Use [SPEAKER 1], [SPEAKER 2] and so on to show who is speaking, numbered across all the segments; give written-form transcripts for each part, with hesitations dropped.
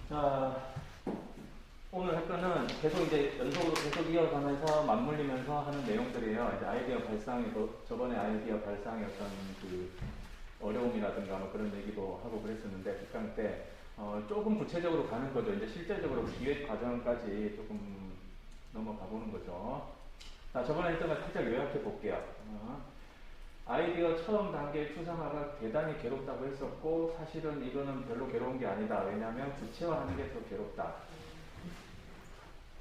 [SPEAKER 1] 자, 오늘 할 거는 계속 이제 연속으로 계속 이어가면서 맞물리면서 하는 내용들이에요. 이제 아이디어 발상에도 저번에 아이디어 발상의 어떤 그 어려움이라든가 뭐 그런 얘기도 하고 그랬었는데 특강 때 조금 구체적으로 가는 거죠. 이제 실제적으로 기획 과정까지 조금 넘어가 보는 거죠. 자, 저번에 했던 걸 살짝 요약해 볼게요. 아이디어 처음 단계 추상화가 대단히 괴롭다고 했었고 사실은 이거는 별로 괴로운 게 아니다. 왜냐하면 구체화하는 게 더 괴롭다.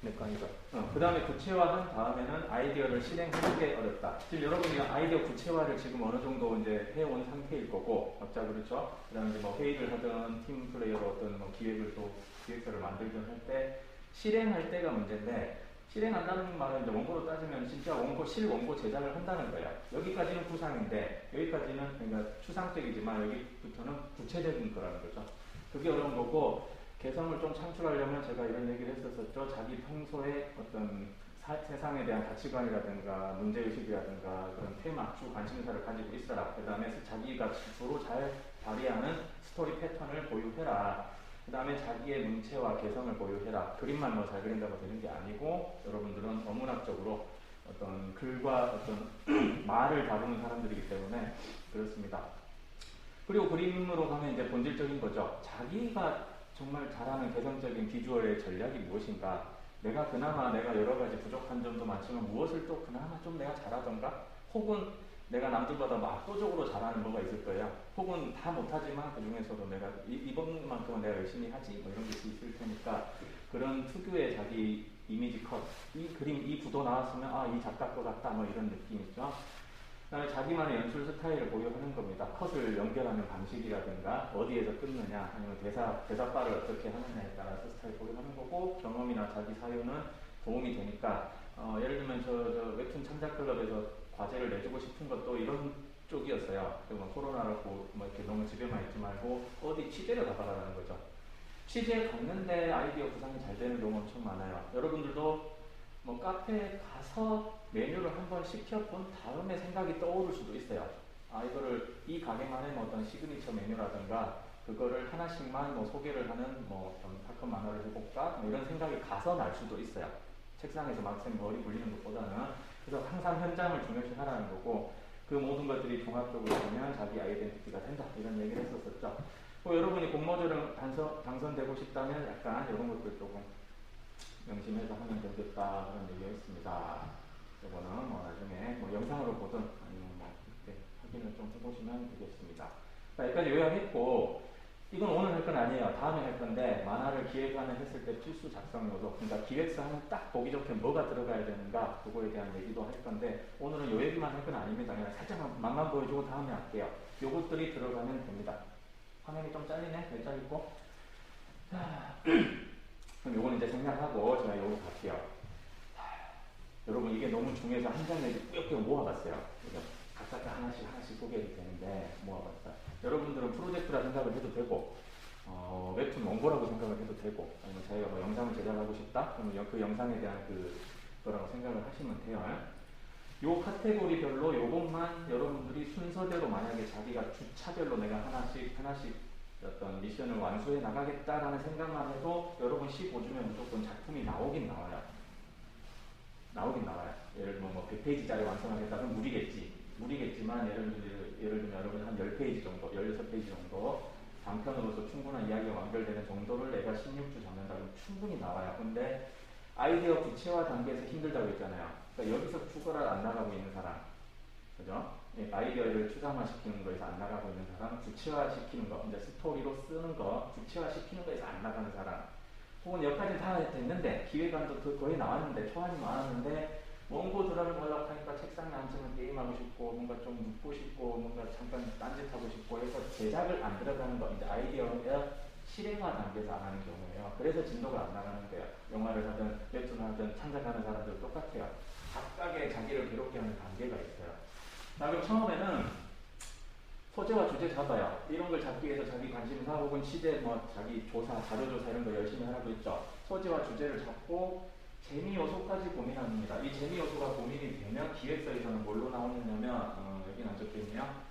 [SPEAKER 1] 메커니즘. 그 다음에 구체화한 다음에는 아이디어를 실행하는 게 어렵다. 지금 여러분이 아이디어 구체화를 지금 어느 정도 이제 해온 상태일 거고, 각자 그렇죠? 그 다음에 이제 뭐 회의를 하든 팀 플레이어로 어떤 뭐 기획을 또 기획서를 만들든 할 때 실행할 때가 문제인데, 실행한다는 말은 이제 원고로 따지면 진짜 원고, 실원고 제작을 한다는 거예요. 여기까지는 구상인데, 여기까지는 그러니까 추상적이지만 여기부터는 구체적인 거라는 거죠. 그게 어려운 거고, 개성을 좀 창출하려면 제가 이런 얘기를 했었었죠. 자기 평소에 어떤 세상에 대한 가치관이라든가 문제의식이라든가 그런 테마, 주 관심사를 가지고 있어라. 그 다음에 자기가 주로 잘 발휘하는 스토리 패턴을 보유해라. 그 다음에 자기의 문체와 개성을 보유해라. 그림만 뭐 잘 그린다고 되는 게 아니고 여러분들은 어문학적으로 어떤 글과 어떤 말을 다루는 사람들이기 때문에 그렇습니다. 그리고 그림으로 가면 이제 본질적인 거죠. 자기가 정말 잘하는 개성적인 비주얼의 전략이 무엇인가? 내가 여러 가지 부족한 점도 많지만 무엇을 또 그나마 좀 내가 잘하던가? 혹은 내가 남들보다 뭐 압도적으로 잘하는 뭐가 있을 거예요. 혹은 다 못하지만 그 중에서도 내가 이번만큼은 내가 열심히 하지 뭐 이런 게 있을 테니까 그런 특유의 자기 이미지 컷, 이 그림, 이 구도 나왔으면 아, 이 작가 거 같다 뭐 이런 느낌 있죠. 그다음에 자기만의 연출 스타일을 보유하는 겁니다. 컷을 연결하는 방식이라든가 어디에서 끊느냐 아니면 대사발을 어떻게 하느냐에 따라서 스타일 보유하는 거고 경험이나 자기 사유는 도움이 되니까 예를 들면 저 웹툰 창작클럽에서 과제를 내주고 싶은 것도 이런 쪽이었어요. 뭐 코로나라고 뭐 이렇게 너무 집에만 있지 말고 어디 취재를 가봐라는 거죠. 취재 갔는데 아이디어 구상이 잘 되는 경우 엄청 많아요. 여러분들도 뭐 카페에 가서 메뉴를 한번 시켜본 다음에 생각이 떠오를 수도 있어요. 아, 이거를 이 가게만의 뭐 어떤 시그니처 메뉴라든가 그거를 하나씩만 뭐 소개를 하는 뭐 어떤 사건 만화를 해볼까? 뭐 이런 생각이 가서 날 수도 있어요. 책상에서 막상 머리 굴리는 것보다는. 그래서 항상 현장을 중요시 하라는 거고 그 모든 것들이 종합적으로 보면 자기 아이덴티티가 된다. 이런 얘기를 했었었죠. 여러분이 공모전을 당선되고 싶다면 약간 이런 것들 조금 명심해서 하면 되겠다 그런 얘기였습니다. 이거는 뭐 나중에 뭐 영상으로 보든 아니면 뭐 이렇게 확인을 좀 해보시면 되겠습니다. 자, 여기까지 요약했고 이건 오늘 할 건 아니에요. 다음에 할 건데 만화를 기획안을 했을 때 필수 작성 요소 그러니까 기획서 하면 딱 보기 좋게 뭐가 들어가야 되는가 그거에 대한 얘기도 할 건데 오늘은 요 얘기만 할 건 아닙니다. 그냥 살짝 맛만 보여주고 다음에 할게요. 요것들이 들어가면 됩니다. 화면이 좀 잘리네? 왜 잘리고? 자, 그럼 요건 이제 생략하고 제가 요거 갈게요. 여러분 이게 너무 중요해서 한 장에 꾸역꾸역 모아봤어요. 각각 하나씩 소개해도 되는데 모아봤다. 여러분들은 프로젝트라 생각을 해도 되고 웹툰 원고라고 생각을 해도 되고 아니면 자기가 뭐 영상을 제작하고 싶다? 그러면 그 영상에 대한 그거라고 생각을 하시면 돼요. 요 카테고리별로 요것만 여러분들이 순서대로 만약에 자기가 주차별로 내가 하나씩 어떤 미션을 완수해 나가겠다라는 생각만 해도 여러분 15주면 무조건 작품이 나오긴 나와요. 예를 들면 뭐 100페이지짜리 완성하겠다 그럼 무리겠지만 예를 들면 여러분 한 10페이지 정도, 16페이지 정도 단편으로서 충분한 이야기가 완결되는 정도를 내가 16주 잡는다 그러면 충분히 나와요. 근데 아이디어 구체화 단계에서 힘들다고 했잖아요. 그러니까 여기서 죽어라 안 나가고 있는 사람, 그죠? 아이디어를 추상화시키는 거에서 안 나가고 있는 사람, 구체화시키는 거, 이제 스토리로 쓰는 거, 구체화시키는 거에서 안 나가는 사람, 혹은 여기까지 다 됐는데 기획안도 거의 나왔는데 초안이 많았는데 원고 드라를 보려고 하니까 책상에 앉으면 게임하고 싶고 뭔가 좀 눕고 싶고 뭔가 잠깐 딴짓하고 싶고 해서 제작을 안 들어가는 거 이제 아이디어의 실행화 단계에서 안 하는 경우예요. 그래서 진도가 안 나가는 거예요. 영화를 하든 웹툰을 하든 창작하는 사람들 똑같아요. 각각의 자기를 괴롭게 하는 단계가 있어요. 자, 그럼 처음에는 소재와 주제 잡아요. 이런 걸 잡기 위해서 자기 관심사 혹은 취재, 뭐 자기 조사, 자료조사 이런 거 열심히 하라고 했죠. 소재와 주제를 잡고 재미 요소까지 고민합니다. 이 재미 요소가 고민이 되면 기획서에서는 뭘로 나오느냐면 여기는 안 적혀있네요.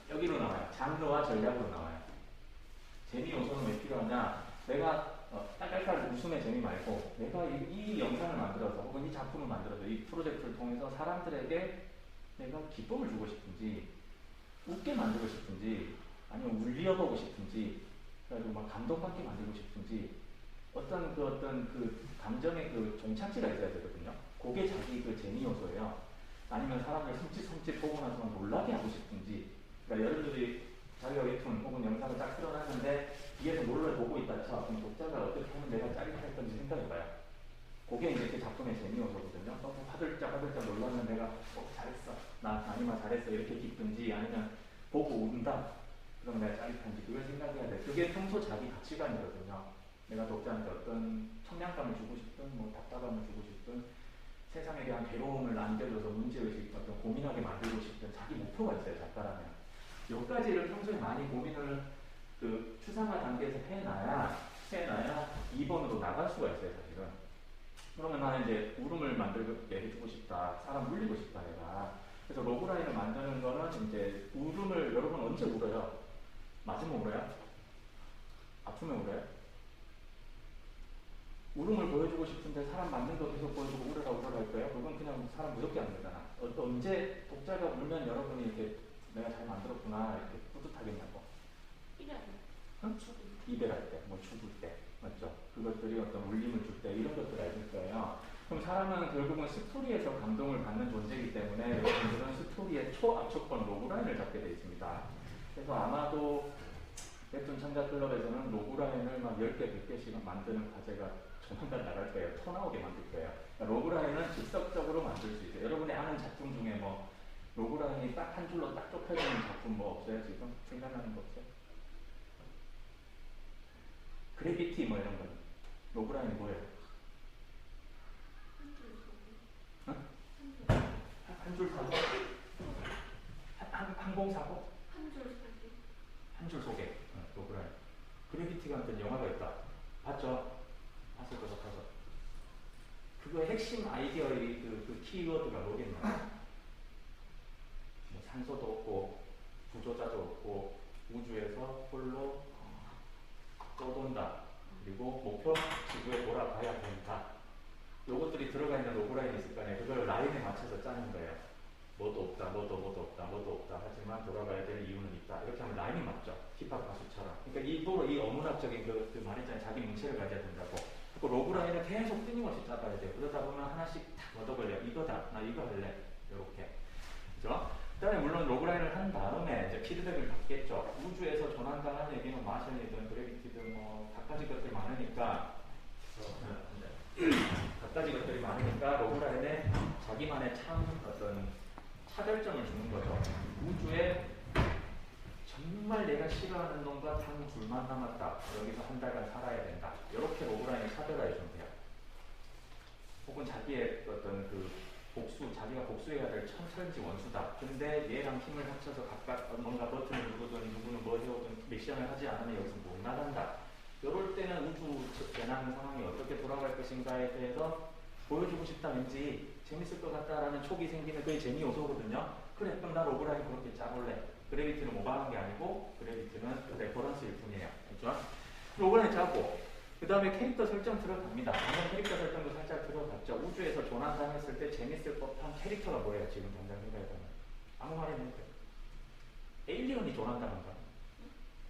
[SPEAKER 1] 여기로 나와요. 장르와 전략으로 나와요. 내가 깔깔깔 웃음의 재미 말고 내가 이 영상을 만들어서 혹은 이 작품을 만들어서 이 프로젝트를 통해서 사람들에게 내가 기쁨을 주고 싶은지 웃게 만들고 싶은지 아니면 울려보고 싶은지 그래가지고 막 감동받게 만들고 싶은지 어떤 그 감정의 그 종착지가 있어야 되거든요. 그게 자기 그 재미 요소예요. 아니면 사람을 섬찟 보고 나서 놀라게 하고 싶은지. 그러니까 여러분들이 자기가 웹툰 혹은 영상을 딱 틀어놨는데 뒤에서 몰래 보고 있다 쳐. 그럼 독자가 어떻게 하면 내가 짜릿할 건지 생각해봐요. 그게 이제 그 작품의 재미 요소거든요. 너무 화들짝 놀라면 내가 잘했어. 나 아니면 잘했어. 이렇게 기쁜지 아니면 보고 운다. 그럼 내가 짜릿한지 그걸 생각해야 돼. 그게 평소 자기 가치관이거든요. 내가 독자한테 어떤 청량감을 주고 싶든 뭐 답답함을 주고 싶든 세상에 대한 괴로움을 안겨줘서 문제의식 어떤 고민하게 만들고 싶든 자기 목표가 있어요. 작가라면 여기까지를 평소에 많이 고민을 그 추상화 단계에서 해놔야 2번으로 나갈 수가 있어요. 사실은. 그러면 나는 이제 울음을 만들게 해주고 싶다. 사람 울리고 싶다 내가. 그래서 로그라인을 만드는 거는 이제 울음을 여러분 언제 울어요? 맞으면 울어요? 아프면 울어요? 울음을 보여주고 싶은데 사람 맞는 거 계속 보여주고 울어라 할 거예요? 그건 그냥 사람 무섭게 하는 거잖아. 언제 독자가 울면 여러분이 이렇게 내가 잘 만들었구나 이렇게 뿌듯하겠냐고. 응? 이별할 때, 뭐 죽을 때, 맞죠? 그것들이 어떤 울림을 줄 때 이런 것들 알실 거예요. 그럼 사람은 결국은 스토리에서 감동을 받는 존재이기 때문에 여러분들은 스토리의 초압축권 로그라인을 잡게 되어 있습니다. 그래서 아마도 웹툰 창작클럽에서는 로그라인을 막 10개, 100개씩 만드는 과제가 조만간 나갈 거예요. 터 나오게 만들 거예요. 그러니까 로그라인은 즉석적으로 만들 수 있어요. 여러분이 아는 작품 중에 뭐 로그라인이 딱 한 줄로 딱 좁혀지는 작품 뭐 없어요? 지금 생각나는 거 없어요? 그래비티 뭐 이런 거 로그라인이 뭐예요? 한 줄 사고? 항공사고? 한 줄 소개. 로그라인. 그래비티가 어떤 영화가 있다. 봤죠? 봤을 것 같아서. 그거의 핵심 아이디어의 그 키워드가 뭐겠나요? 뭐 산소도 없고 구조자도 없고 우주에서 홀로 떠돈다. 그리고 목표 지구에 돌아가야 된다. 요것들이 들어가 있는 로그라인이 있을 거 아니에요. 그걸 라인에 맞춰서 짜는 거예요. 뭐도 없다. 하지만 돌아가야 될 이유는 있다. 이렇게 하면 라인이 맞죠. 힙합 가수처럼. 그러니까 일부러 이 어문학적인 그 말했잖아요. 자기 문체를 가져야 된다고. 그 로그라인을 계속 끊임없이 짜봐야 돼요. 그러다 보면 하나씩 탁 얻어걸려. 이거다. 나 이거 할래. 이렇게. 그죠? 그 다음에 물론 로그라인을 한 다음에 이제 피드백을 받겠죠. 우주에서 전환당한 얘기는 마션이든 그래비티든 뭐 각가지 것들이 많으니까 각가지 것들이 많으니까 로그라인에 자기만의 참 어떤 차별점을 주는 거죠. 우주에 정말 내가 싫어하는 놈과 단 둘만 남았다. 여기서 한 달간 살아야 된다. 이렇게 로그라인을 차별화해 주면 돼요. 혹은 자기의 어떤 그 복수, 자기가 복수해야 될 천천지 원수다. 근데 얘랑 힘을 합쳐서 각각 뭔가 버튼을 누르든 누구는 뭐 해오든 미션을 하지 않으면 여기서 못 나간다. 이럴 때는 우주 재난 상황이 어떻게 돌아갈 것인가에 대해서 보여주고 싶다. 왠지 재밌을 것 같다라는 촉이 생기는 그게 재미 요소거든요. 그래, 그럼 나 로그라인 그렇게 짜볼래. 그래비티는 모방한 게 아니고 그래비티는 레퍼런스일 뿐이에요. 그렇죠? 로그라인 짜고 그 다음에 캐릭터 설정 들어갑니다. 방금 캐릭터 설정도 살짝 들어갔죠. 우주에서 조난당했을 때 재밌을 법한 캐릭터가 뭐예요? 지금 당장 생각해보면 아무 말이 없는 거예요. 에일리언이 조난당한다.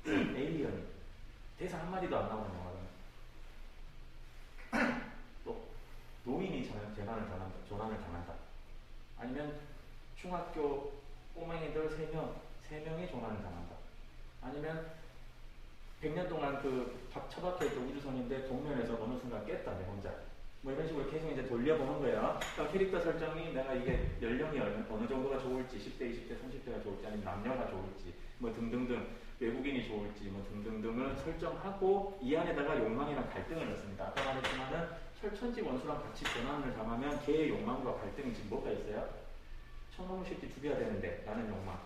[SPEAKER 1] 에일리언이 대사 한마디도 안 나오는 영화는 또 노인이 조난을 당한다. 아니면 중학교 꼬맹이들 3명이 조난을 당한다. 아니면 100년 동안 처박혀있던 우주선인데 동면에서 어느 순간 깼다, 내 혼자. 뭐 이런 식으로 계속 이제 돌려보는 거예요. 그러니까 캐릭터 설정이 내가 이게 연령이 어느 정도가 좋을지, 10대, 20대, 30대가 좋을지, 아니면 남녀가 좋을지, 뭐 등등등, 외국인이 좋을지, 뭐 등등등을 설정하고 이 안에다가 욕망이랑 갈등을 넣습니다. 아까 말했지만은 철천지 원수랑 같이 전환을 당하면 걔의 욕망과 갈등이 지금 뭐가 있어요? 천놈의 새끼 죽여야 되는데, 라는 욕망.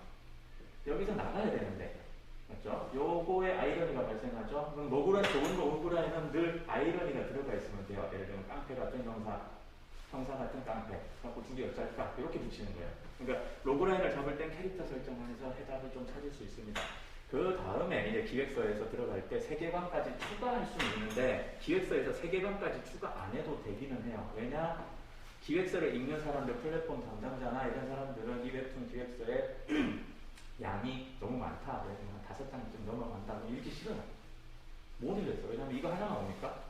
[SPEAKER 1] 여기서 나가야 되는데. 맞죠? 요거에 아이러니가 발생하죠. 그럼 좋은 로그라인은 늘 아이러니가 들어가 있으면 돼요. 예를 들면 깡패 같은 형사 같은 깡패, 갖고 죽여 짤까 이렇게 붙이는 거예요. 그러니까 로그라인을 잡을 땐 캐릭터 설정하면서 해답을 좀 찾을 수 있습니다. 그 다음에 이제 기획서에서 들어갈 때 세계관까지 추가할 수는 있는데 기획서에서 세계관까지 추가 안 해도 되기는 해요. 왜냐? 기획서를 읽는 사람들, 플랫폼 담당자나 이런 사람들은 이 웹툰 기획서에 양이 너무 많다. 그래서 한 5장쯤 넘어간다. 읽기 싫어요. 못 읽겠어. 왜냐면 이거 하나 나오니까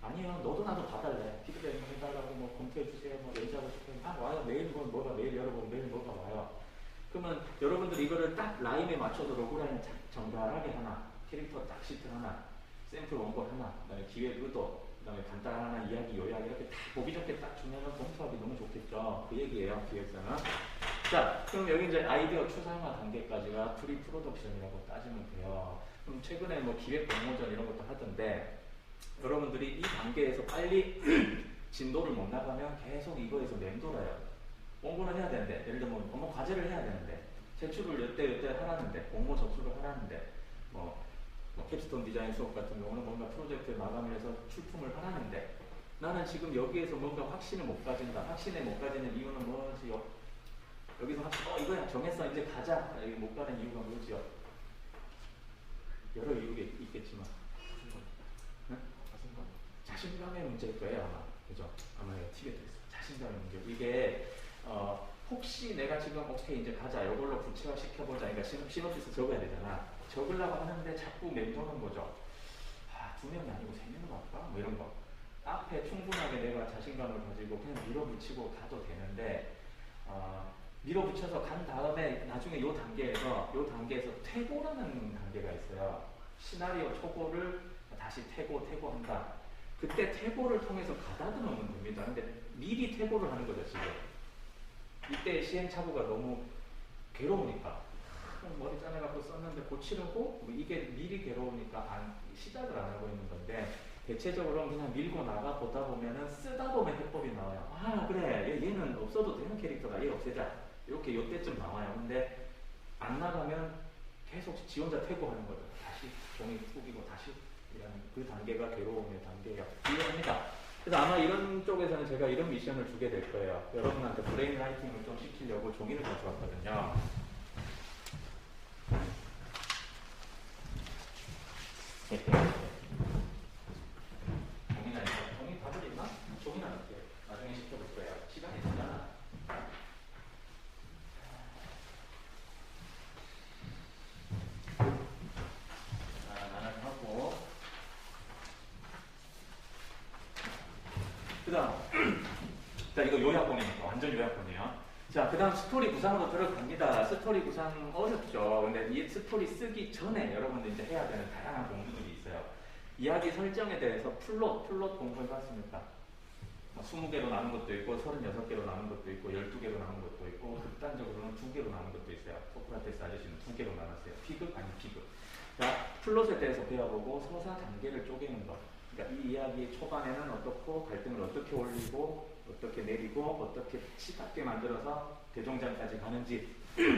[SPEAKER 1] 아니요, 너도 나도 봐달래. 피드백 해달라고 뭐 검토해주세요. 뭐 연주하고 싶으면 와요. 매일 뭐가 매일 열어보면 매일 뭐가 와요. 그러면 여러분들이 이거를 딱 라인에 맞춰서 로그라인 정갈하게 하나, 캐릭터 딱 시트 하나, 샘플 원고 하나, 그다음에 기획 의도, 그다음에 간단한 이야기 요약 이렇게 다 보기 좋게 딱 주면은 검토하기 너무 좋겠죠. 그 얘기예요, 기획서는. 자, 그럼 여기 이제 아이디어 추상화 단계까지가 프리 프로덕션이라고 따지면 돼요. 그럼 최근에 뭐 기획 공모전 이런 것도 하던데 여러분들이 이 단계에서 빨리 진도를 못 나가면 계속 이거에서 맴돌아요. 공부는 해야 되는데, 예를 들면 뭐 과제를 해야 되는데, 제출을 여태 하라는데, 공모 접수를 하라는데, 뭐 캡스톤 디자인 수업 같은 경우는 뭔가 프로젝트 마감을 해서 출품을 하라는데, 나는 지금 여기에서 뭔가 확신을 못 가진다. 확신에 못 가지는 이유는 뭐지? 여기서 확신, 이거야 정했어 이제 가자. 여기 못 가는 이유가 뭐지요? 여러 이유가 있겠지만, 응? 자신감의 문제일 거예요 아마. 그죠? 아마 팁에 있어. 자신감의 문제. 이게 혹시 내가 지금 오케이 이제 가자 이걸로 구체화 시켜보자. 그러니까 시놉시스 적어야 되잖아. 적으려고 하는데 자꾸 맴도는 거죠. 2명이 아니고 3명으로 할까? 뭐 이런 거. 앞에 충분하게 내가 자신감을 가지고 그냥 밀어붙이고 가도 되는데 밀어붙여서 간 다음에 나중에 요 단계에서 퇴고라는 단계가 있어요. 시나리오 초고를 다시 퇴고한다. 그때 퇴고를 통해서 가다듬으면 됩니다. 근데 미리 퇴고를 하는 거죠 지금. 이때 시행착오가 너무 괴로우니까 머리 짜내갖고 썼는데 고치려고 이게 미리 괴로우니까 시작을 안 하고 있는 건데 대체적으로 그냥 밀고 나가 보다 보면은 쓰다 보면 해법이 나와요. 그래 얘는 없어도 되는 캐릭터다. 얘 없애자. 이렇게 요때쯤 나와요. 근데 안 나가면 계속 지 혼자 퇴고하는 거죠. 다시 종이 꾸기고 다시 이런 그 단계가 괴로움의 단계예요. 이해합니다. 그래서 아마 이런 쪽에서는 제가 이런 미션을 주게 될 거예요. 여러분한테 브레인 라이팅을 좀 시키려고 종이를 가져왔거든요. 종이나 있어. 종이 밥을 있나? 종이나 이렇게 나중에 시켜볼 거예요. 시간이 되잖아. 나는 하고 그 다음 자 이거 요약본이니까 완전 요약본이에요. 자, 그 다음 스토리 구상으로 들어갑니다. 스토리 구상 어렵죠. 근데 이 스토리 쓰기 전에 여러분들 이제 해야 되는 다양한 공부들이 있어요. 이야기 설정에 대해서 플롯 공부해봤습니까? 20개로 나눈 것도 있고 36개로 나눈 것도 있고 12개로 나눈 것도 있고 극단적으로는 2개로 나눈 것도 있어요. 소크라테스 아저씨는 2개로 나눴어요. 피급 아니 피급. 자, 플롯에 대해서 배워보고 서사 단계를 쪼개는 것. 그러니까 이 이야기의 초반에는 어떻고 갈등을 어떻게 올리고 어떻게 내리고 어떻게 치닫게 만들어서 대종장까지 가는지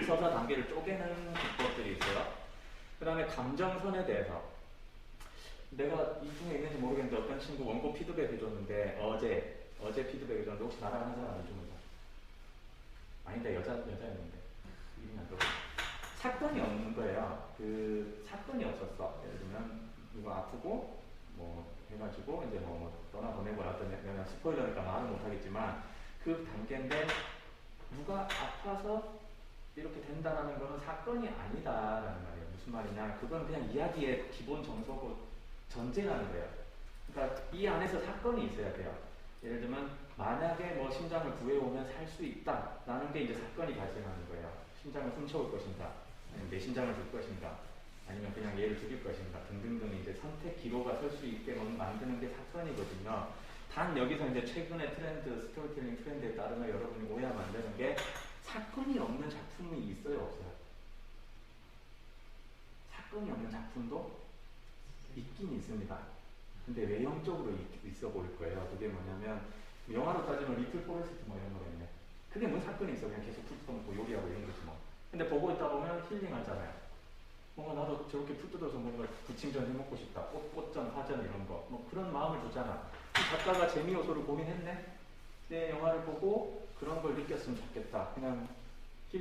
[SPEAKER 1] 서사 단계를 쪼개는 기법들이 있어요. 그 다음에 감정선에 대해서 내가 이 중에 있는지 모르겠는데 어떤 친구 원고 피드백 해줬는데 어제 피드백 해줬는데 혹시 나랑 하는 사람 좀 아닌데 여자였는데 이름이 안 떠오르네. 사건이 없는 거예요. 그 사건이 없었어. 예를 들면 누가 아프고 뭐 해가지고 이제 뭐 떠나보내고 어떤 스포일러니까 말은 못하겠지만 그 단계인데 누가 아파서 이렇게 된다라는 거는 사건이 아니다라는 말이에요. 무슨 말이냐? 그건 그냥 이야기의 기본 정서고 전제라는 거예요. 그러니까 이 안에서 사건이 있어야 돼요. 예를 들면 만약에 뭐 심장을 구해오면 살 수 있다라는 게 이제 사건이 발생하는 거예요. 심장을 훔쳐올 것인가, 아니면 내 심장을 줄 것인가, 아니면 그냥 얘를 죽일 것인가 등등등 이제 선택 기로가 설 수 있게 만드는 게 사건이거든요. 단 여기서 이제 최근의 트렌드, 스토리텔링 트렌드에 따르면 여러분이 오해하면 안 되는 게 사건이 없는 작품이 있어요, 없어요? 사건이 없는 작품도 있긴 있습니다. 근데 외형적으로 있어 보일 거예요. 그게 뭐냐면 영화로 따지면 리틀 포레스트 뭐 이런 거겠네. 그게 뭔 사건이 있어. 그냥 계속 풀 뜯어먹고 요리하고 이런 거지 뭐. 근데 보고 있다 보면 힐링하잖아요. 뭔가 나도 저렇게 풀 뜯어서 뭔가 부침전 해먹고 싶다. 꽃전, 화전 이런 거. 뭐 그런 마음을 주잖아. 작가가 재미 요소를 고민했네. 내 영화를 보고 그런 걸 느꼈으면 좋겠다. 그냥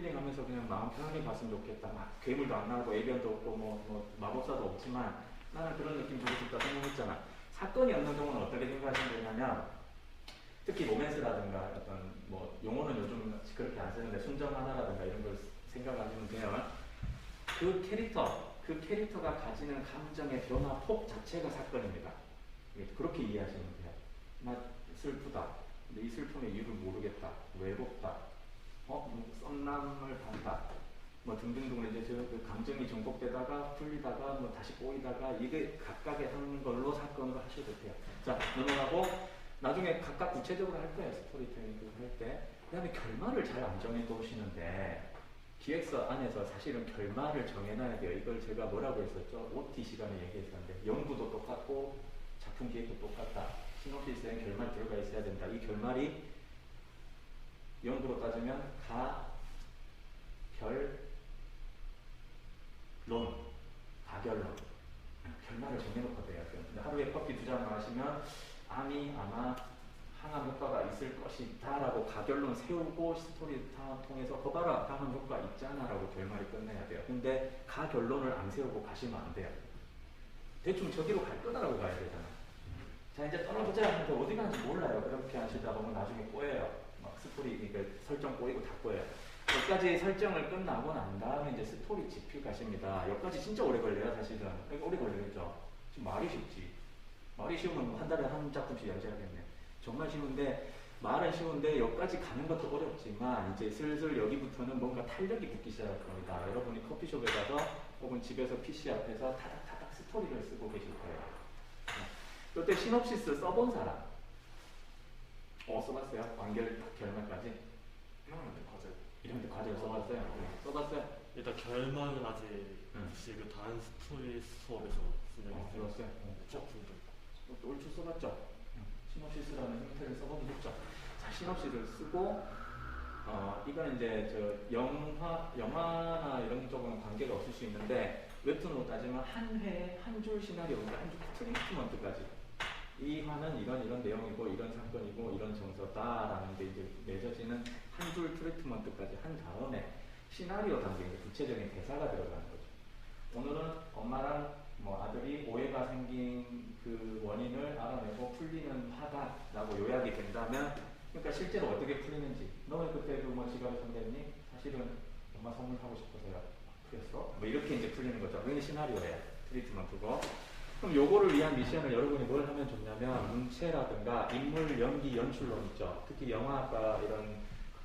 [SPEAKER 1] 힐링하면서 그냥 마음 편하게 봤으면 좋겠다. 막 괴물도 안 나오고 애변도 없고 뭐 마법사도 없지만 나는 그런 느낌 주고 싶다 생각했잖아. 사건이 없는 경우는 어떻게 생각하시면 되냐면 특히 로맨스라든가 어떤 뭐 용어는 요즘 그렇게 안 쓰는데 순정 만화라든가 이런 걸 생각하시면 돼요. 그 캐릭터가 가지는 감정의 변화 폭 자체가 사건입니다. 그렇게 이해하시면 돼요. 나 슬프다. 근데 이 슬픔의 이유를 모르겠다. 외롭다. 썸남을 봤다. 뭐 등등등 이제 그 감정이 전복되다가 풀리다가 뭐 다시 꼬이다가 이게 각각의 한 걸로 사건으로 하셔도 돼요. 자, 넘어가고 나중에 각각 구체적으로 할 거예요. 스토리텔링 할 때. 그 다음에 결말을 잘 안 정해 놓으시는데 기획서 안에서 사실은 결말을 정해놔야 돼요. 이걸 제가 뭐라고 했었죠? OT 시간에 얘기했었는데 연구도 똑같고 작품 기획도 똑같다. 시놉시스에 결말 들어가 있어야 된다. 이 결말이 연구로 따지면 가결론. 결말을 정해놓고 돼요. 근데 하루에 커피 2잔 마시면 암이 아마 항암 효과가 있을 것이다 라고 가결론 세우고 스토리 통해서 봐라 항암 효과 있잖아 라고 결말이 끝내야 돼요. 근데 가결론을 안 세우고 가시면 안 돼요. 대충 저기로 갈 거다라고 가야 되잖아. 자 이제 떠나보자 하는데 어디 가는지 몰라요. 그렇게 하시다 보면 나중에 꼬여요. 막 스토리 설정 꼬이고 다 꼬여요. 여기까지 설정을 끝나고 난 다음에 이제 스토리 집필 가십니다. 여기까지 진짜 오래 걸려요 사실은. 오래 걸리겠죠. 지금 말이 쉽지. 말이 쉬우면 한 달에 한 작품씩 연재하겠네. 정말 쉬운데 말은 쉬운데 여기까지 가는 것도 어렵지만 이제 슬슬 여기부터는 뭔가 탄력이 붙기 시작할 겁니다. 여러분이 커피숍에 가서 혹은 집에서 PC 앞에서 타닥타닥 스토리를 쓰고 계실 거예요. 이때 시놉시스 써본 사람? 써봤어요? 완결 결말까지? 이런데 과제를 써봤어요? 써봤어요?
[SPEAKER 2] 일단 결말은 아직 그 다른 스토리 수업에서 쓴 적이 있어요.
[SPEAKER 1] 들었어요?
[SPEAKER 2] 작품도
[SPEAKER 1] 얼추 써봤죠? 시놉시스라는 형태를 써보긴 했죠. 자, 시놉시스를 쓰고 이건 이제 저 영화나 이런 쪽은 관계가 없을 수 있는데 웹툰으로 따지면 한 회에 한 줄 시나리오인데 한 줄 트리트먼트까지 이 화는 이런 내용이고 이런 사건이고 이런 정서다라는 게 이제 맺어지는 한 줄 트리트먼트까지 한 다음에 시나리오 단계에 구체적인 대사가 들어가는 거죠. 오늘은 엄마랑 뭐 아들이 오해가 생긴 그 원인을 알아내고 풀리는 화다라고 요약이 된다면 그러니까 실제로 어떻게 풀리는지 너 왜 그때 그 뭐 지갑에 손댔니? 사실은 엄마 선물하고 싶어서요. 그랬어? 뭐 이렇게 이제 풀리는 거죠. 그게 시나리오예요. 트리트먼트고. 그럼 요거를 위한 미션을 여러분이 뭘 하면 좋냐면 문체라든가 인물 연기 연출론 있죠. 특히 영화과 이런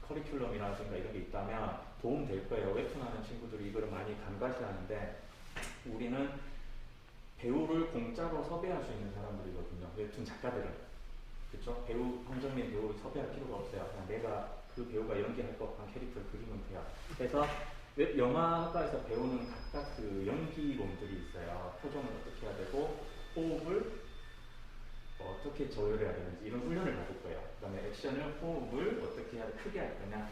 [SPEAKER 1] 커리큘럼이라든가 이런 게 있다면 도움 될 거예요. 웹툰 하는 친구들이 이거를 많이 간과시하는데 우리는 배우를 공짜로 섭외할 수 있는 사람들이거든요. 웹툰 작가들은. 그렇죠? 배우, 황정민 배우 섭외할 필요가 없어요. 그냥 내가 그 배우가 연기할 법한 캐릭터를 그리면 돼요. 그래서 영화학과에서 배우는 각각 그 연기론들이 있어요. 표정을 어떻게 해야 되고 호흡을 어떻게 조율해야 되는지 이런 훈련을 받을 거예요. 그 다음에 액션을 호흡을 어떻게 해야 크게 할 거냐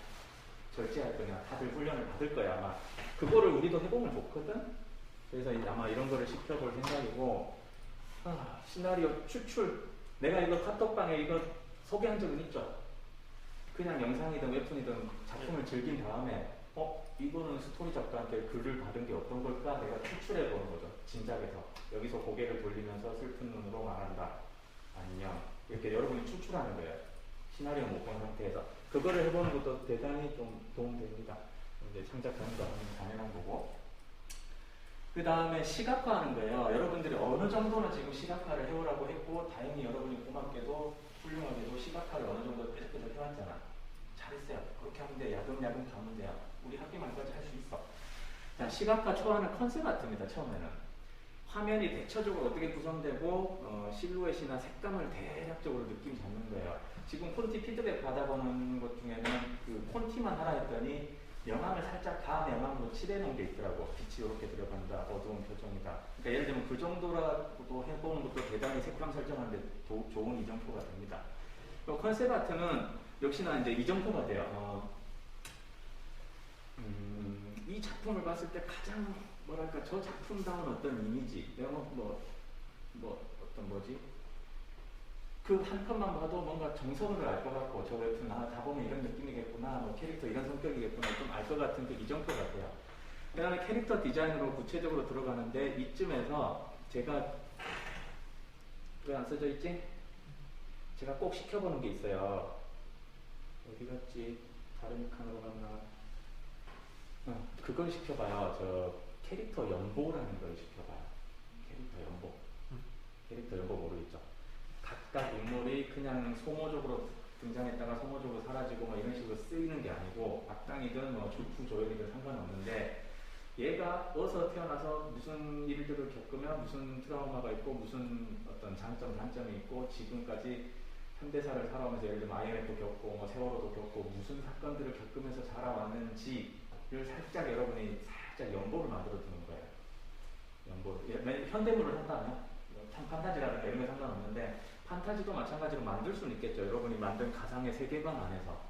[SPEAKER 1] 절제할 거냐 다들 훈련을 받을 거야. 아마 그거를 우리도 해보면 좋거든. 그래서 아마 이런 거를 시켜볼 생각이고 시나리오 추출 내가 이거 카톡방에 이거 소개한 적은 있죠. 그냥 영상이든 웹툰이든 작품을 즐긴 다음에 이거는 스토리 작가한테 글을 받은 게 어떤 걸까? 내가 추출해 보는 거죠. 진작에서. 여기서 고개를 돌리면서 슬픈 눈으로 말한다. 안녕. 이렇게 여러분이 추출하는 거예요. 시나리오 못 본 상태에서. 그거를 해보는 것도 대단히 좀 도움됩니다. 이제 창작하는 거 당연한 거고. 그 다음에 시각화하는 거예요. 여러분들이 어느 정도는 지금 시각화를 해오라고 했고, 다행히 여러분이 고맙게도 훌륭하게도 시각화를 어느 정도 뾰족뾰족 해왔잖아. 잘했어요. 그렇게 하면 돼. 야금야금 가면 돼요. 우리 학기 말까지 할 수 있어. 자, 시각화 초안은 컨셉 아트입니다. 처음에는. 화면이 대체적으로 어떻게 구성되고 실루엣이나 색감을 대략적으로 느낌 잡는 거예요. 지금 폰티 피드백 받아보는 것 중에는 그 폰티만 하라 했더니 명암을 살짝 가 명암으로 칠해놓은 게 있더라고. 빛이 이렇게 들어간다. 어두운 표정이다. 그러니까 예를 들면 그 정도라도 해보는 것도 대단히 색감 설정하는데 좋은 이정표가 됩니다. 컨셉 아트는 역시나 이제 이정표가 돼요. 이 작품을 봤을 때 가장 뭐랄까 저 작품다운 어떤 이미지, 어떤 뭐지? 그 한 컷만 봐도 뭔가 정석을 알 것 같고 저 웹툰 다 보면 이런 느낌이겠구나, 뭐 캐릭터 이런 성격이겠구나 좀 알 것 같은 그 이정표 같아요. 그 다음에 캐릭터 디자인으로 구체적으로 들어가는데 이쯤에서 제가 왜 안 써져 있지? 제가 꼭 시켜보는 게 있어요. 어디 갔지? 다른 칸으로 갔나? 그걸 시켜봐요. 저 캐릭터 연보라는 걸 시켜봐요. 캐릭터 연보. 캐릭터 연보 모르겠죠? 각각 인물이 그냥 소모적으로 등장했다가 소모적으로 사라지고 뭐 이런 식으로 쓰이는 게 아니고 악당이든 뭐 주프 조연이든 상관없는데 얘가 어디서 태어나서 무슨 일들을 겪으면 무슨 트라우마가 있고 무슨 어떤 장점, 단점이 있고 지금까지 현대사를 살아오면서 예를 들면 IMF도 겪고 뭐 세월호도 겪고 무슨 사건들을 겪으면서 자라왔는지를 살짝 여러분이 살짝 연보를 만들어 두는 거예요. 연보. 현대물을 한다면 판타지라든가 이런 게 상관없는데 판타지도 마찬가지로 만들 수는 있겠죠. 여러분이 만든 가상의 세계관 안에서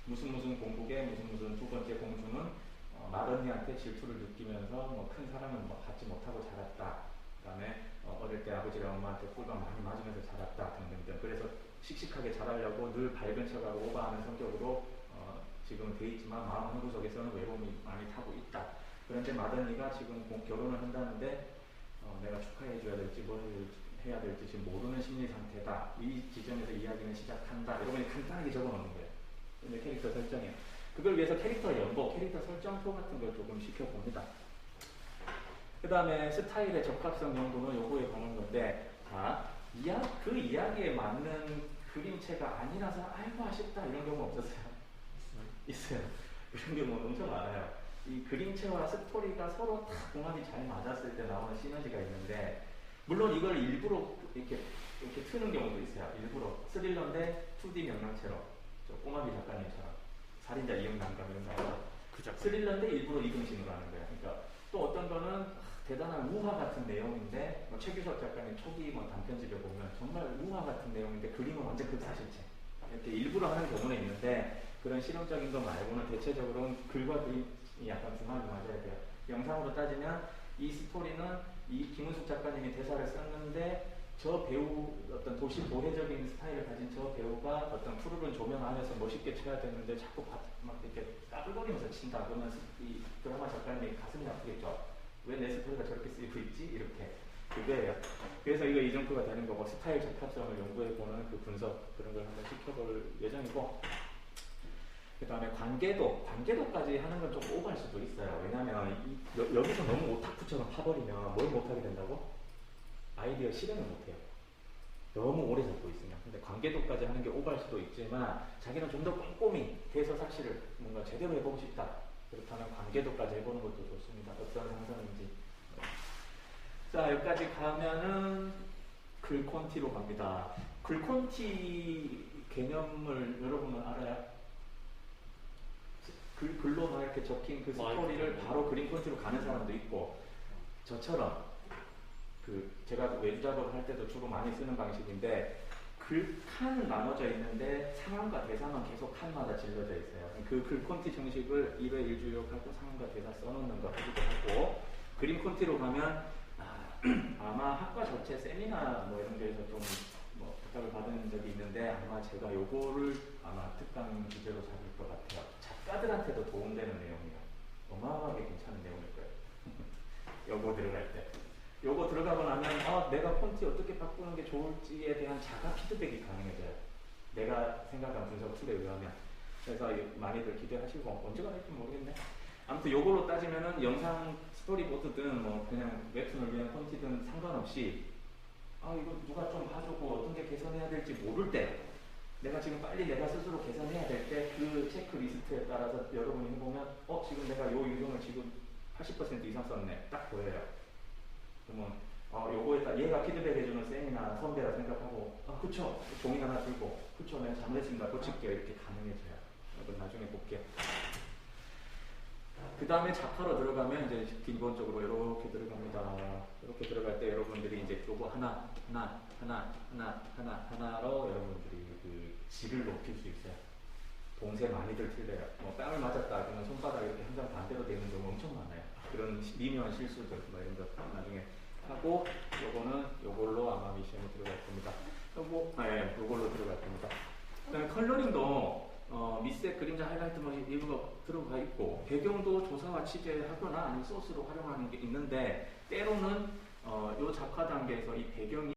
[SPEAKER 1] 무슨 공국의 무슨 두 번째 공주는 마른이한테 질투를 느끼면서 뭐 큰 사랑을 뭐 받지 못하고 자랐다. 그다음에 어릴 때 아버지랑 엄마한테 꿀밤 많이 맞으면서 자랐다 등등등. 그래서 씩씩하게 자라려고 늘 밝은 척하고 오버하는 성격으로 지금 돼 있지만 마음 한구 속에서는 외로움이 많이 타고 있다. 그런데 마른이가 지금 결혼을 한다는데 내가 축하해줘야 될지 뭘 해야 될지 지금 모르는 심리 상태다. 이 지점에서 이야기는 시작한다. 여러분이 간단하게 적어놓는 거예요. 근데 캐릭터 설정이에요. 그걸 위해서 캐릭터 연보, 캐릭터 설정표 같은 걸 조금 시켜봅니다. 그 다음에 스타일의 적합성 정도는 요거에 관한 건데, 그 이야기에 맞는 그림체가 아니라서 아이고 아쉽다 이런 경우 없었어요? 있어요. 그런 경우 엄청 많아요. 이 그림체와 스토리가 서로 다 궁합이 잘 맞았을 때 나오는 시너지가 있는데, 물론 이걸 일부러 이렇게 트는 경우도 있어요. 일부러 스릴러인데 2D 명랑체로, 저 꼬마비 작가님처럼. 살인자 이영난감 이런 거 아니라 스릴러인데 일부러 이등신으로 하는 거야. 그러니까 또 어떤 거는 대단한 우화 같은 내용인데 최규석 작가님 초기 단편집에 보면 정말 우화 같은 내용인데 그림은 완전 극사실체. 이렇게 일부러 하는 경우는 있는데 그런 실용적인 거 말고는 대체적으로는 글과 그림이 약간 중앙이 맞아야 돼요. 영상으로 따지면 이 스토리는 이 김은숙 작가님이 대사를 썼는데 저 배우 어떤 도시 보혜적인 스타일을 가진 저 배우가 어떤 푸르른 조명 안에서 멋있게 쳐야 되는데 자꾸 막 이렇게 까불거리면서 친다. 그러면 이 드라마 작가님이 가슴이 아프겠죠. 왜 내 스토리가 저렇게 쓰이고 있지? 이렇게. 그거예요. 그래서 이거 이정표가 되는 거고 스타일 적합성을 연구해보는 그 분석 그런 걸 한번 시켜볼 예정이고 그 다음에 관계도까지 하는 건 좀 오버할 수도 있어요. 왜냐면 여기서 너무 오타쿠처럼 파버리면 뭘 못하게 된다고? 아이디어 실행을 못해요. 너무 오래 잡고 있으면. 근데 관계도까지 하는 게 오버할 수도 있지만 자기는 좀 더 꼼꼼히 대서사실을 뭔가 제대로 해보고 싶다. 그렇다면 관계도까지 해보는 것도 좋습니다. 어떤 상상인지. 자, 여기까지 가면은 글콘티로 갑니다. 글콘티 개념을 여러분은 알아요? 글로 이렇게 적힌 그 스토리를 바로 그림 콘티로 가는 사람도 있고 저처럼 제가 외주 작업을 할 때도 주로 많이 쓰는 방식인데 글칸은 나눠져 있는데 상황과 대사만 계속 칸마다 질러져 있어요. 그 글콘티 정식을 1회 1주역하고 상황과 대사 써놓는 거 하기도 하고 그림 콘티로 가면 아마 학과 전체 세미나 뭐 이런 데에서 좀 부탁을 받은 적이 있는데 아마 제가 요거를 아마 특강 주제로 잡을 것 같아요. 작가들한테도 도움되는 내용이에요. 어마어마하게 괜찮은 내용일 거예요. 요거 들어갈 때. 요거 들어가고 나면 내가 폰트 어떻게 바꾸는 게 좋을지에 대한 자가 피드백이 가능해져요. 내가 생각한 분석 툴에 의하면. 그래서 많이들 기대하시고 언제가 될지 모르겠네. 아무튼 요걸로 따지면은 영상 스토리보드든 뭐 그냥 웹툰을 위한 폰트든 상관없이 이거 누가 좀 봐주고 어떤 게 개선해야 될지 모를 때 내가 지금 빨리 내가 스스로 개선해야 될 때 그 체크리스트에 따라서 여러분이 해보면 지금 내가 요 유형을 지금 80% 이상 썼네. 딱 보여요. 그러면 요거에 따라 얘가 피드백 해주는 쌤이나 선배라 생각하고 그쵸 종이 하나 들고 그쵸 내가 잘못했습니다 고칠게요 이렇게 가능해져요. 이건 나중에 볼게요. 그 다음에 작화로 들어가면 이제 기본적으로 이렇게 들어갑니다. 이렇게 들어갈 때 여러분들이 이제 요거 하나로 여러분들이 그 질을 높일 수 있어요. 봉쇄 많이들 틀려요. 뺨을 맞았다 그러면 손바닥 이렇게 항상 반대로 되는 경우 엄청 많아요. 그런 미묘한 실수들 이런 거 나중에 하고 요거는 요걸로 아마 미션이 들어갈 겁니다. 이걸로 들어갈 겁니다. 그다음에 컬러링도 밑색, 그림자, 하이라이트 뭐 일부가 들어가 있고 배경도 조사와 취재하거나 아니면 소스로 활용하는 게 있는데 때로는 이 작화 단계에서 이 배경이